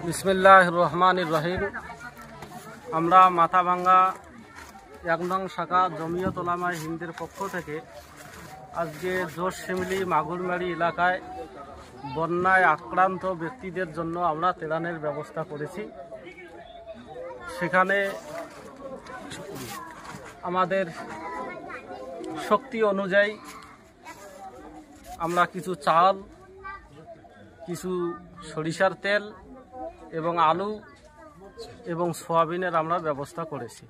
বিসমিল্লাহির রহমানির রহিম। আমরা মাথাভাঙ্গা ১ নং শাখা জমিয়ত উলামায়ে হিন্দের পক্ষ থেকে আজকে জোশ শিমলি মাগুরমারি এলাকায় বন্যায় আক্রান্ত ব্যক্তিদের জন্য আমরা ত্রাণের ব্যবস্থা করেছি। সেখানে আমাদের শক্তি অনুযায়ী আমরা কিছু চাল, কিছু সরিষার তেল এবং আলু এবং সয়াবিনের আমরা ব্যবস্থা করেছি।